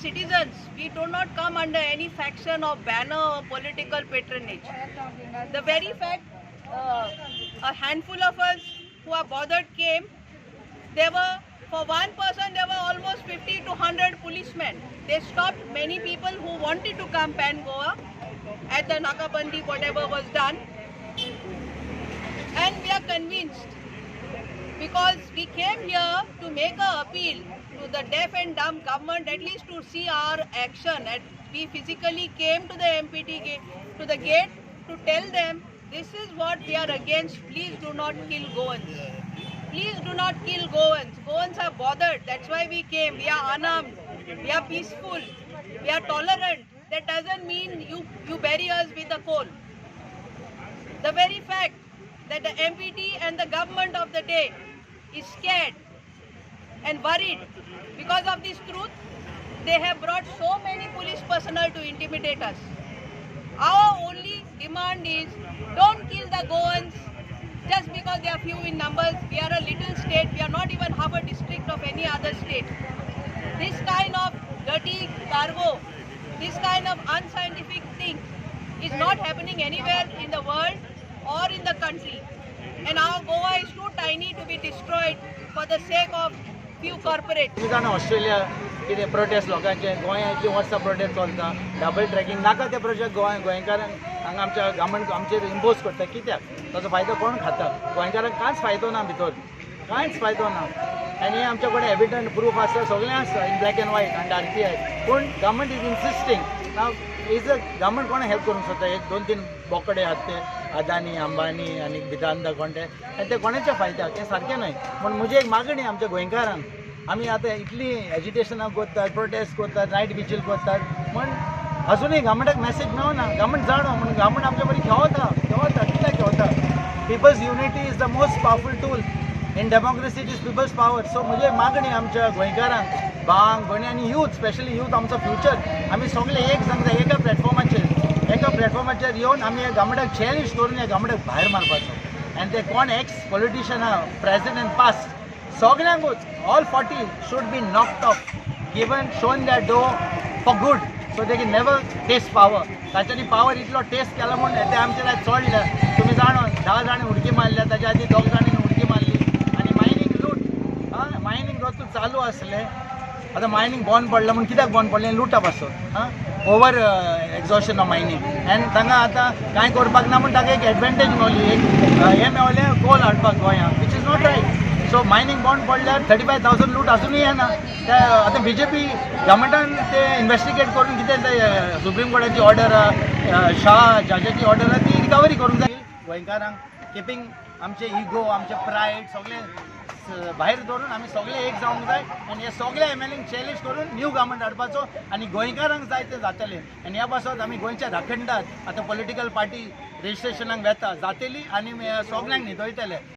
citizens. We do not come under any faction or banner or political patronage. The very fact a handful of us who are bothered came, there were, for one person, there were almost 50 to 100 policemen. They stopped many people who wanted to come Pan Goa at the Nakabandi, whatever was done. And we are convinced, because we came here to make an appeal to the deaf and dumb government, at least to see our action. And we physically came to the MPT gate, to the gate, to tell them this is what we are against. Please do not kill Goans. Please do not kill Goans. Goans are bothered. That's why we came. We are unarmed. We are peaceful. We are tolerant. That doesn't mean you bury us with a coal. The very fact that the MPT and the government of the day is scared and worried because of this truth, they have brought so many police personnel to intimidate us. Our only demand is, don't kill the Goans just because they are few in numbers. We are a little state. We are not even half a district of any other state. This kind of dirty cargo, this kind of unscientific thing is not happening anywhere in the world or in the country. And our Goa is too tiny to be destroyed for the sake of few corporates. Australia कितें prostate लोकांचे गोंया इतली वर्सां prostate चलता double tracking नाका ते project गोंयकारांक हांगा आमच्या गव्हर्मेंट आमचेर इम्पोज करता कित्याक ताचो फायदो कोण खाता गोंयकारांक कांयच फायदो ना भितर कांयच फायदो ना आनी आमचे कडेन एविडंट प्रूफ आसा सगळें आसा इन ब्लॅक एंड व्हायट आनी आरटीआय पूण government is insisting now is a government कोणा हेल्प करूंक सोदता एक दोन तीन बोकडे आहात ते अदानी अंबानी आनी बिदांदा कोण ते आनी ते कोणाच्या फायद्याक हें सारकें न्हय पूण म्हजी एक मागणी आमच्या गोंयकारांक आमी आतां इतली एजिटेशनां करतात प्रोटेस्ट करतात नायट विजील करतात पूण अजुनूय गव्हर्मेंटाक मॅसेज मेळना गव्हर्मेंट जाणो म्हणून गव्हर्मेंट आमच्या बरी खेवता कित्याक खेवता people's unity is the most powerful tool in democracy it is people's power so म्हजी मागणी आमच्या गोंयकारांक भांग भणी आनी यूथ स्पेशली यूथ आमचो फ्युचर आमी सगळे एक सांगता एका प्लॅटफॉर्माचेर येवन आमी हे गव्हर्मेंटाक चॅलेंज करून हे गव्हर्मेंटाक भायर मारपाचो आनी ते कोण एक्स पॉलिटिशियन आहा प्रेझेंट एंड पास्ट सगळ्यांकूच all 40 should be knocked off given shown that do for good so they can never taste power ताच्यांनी पावर इतलो टेस्ट केला म्हणून ते आमचे लायक चोडले तुमी जाणो 10 जाणी उडकी मारल्या ताच्या आदी 2 जाणांनी उडकी मारली आनी मायनींग लूट मायनींग रोज चालू आसलें आतां मायनींग बंद पडलें म्हणून कित्याक बंद पडलें लुटा पासून ओवर एक्झॉशन ऑफ मायनींग आनी तांकां आतां कांय करपाक ना म्हणून ताका एक एडवांटेज मेळ्ळी एक हें मेळ्ळें कोल हाडपाक गोंयांत वीच is not right so mining बंद पडल्यार 35,000 लूट अजूनय येना ते आतां बीजेपी गव्हर्मेंटान ते इन्वेस्टिगेट करून कितें ते सुप्रीम कोर्टाची ऑर्डर शाह जजाची ऑर्डर आहा ती रिकवरी करूंक जाय गोंयकारांक किपींग आमचे इगो आमचे प्रायड सगळे भायर दवरून आमी सगळे एक जावंक जाय आनी हे सगळे एमएलएंक चॅलेंज करून न्यू गव्हर्मेंट हाडपाचो आनी गोंयकारांक जाय तें जातलें आनी ह्या पासत आमी गोंयच्या राखणदार आतां पॉलिटिकल पार्टी रेजिस्ट्रेशनाक वेता जातली आनी सगळ्यांक न्हिदयतले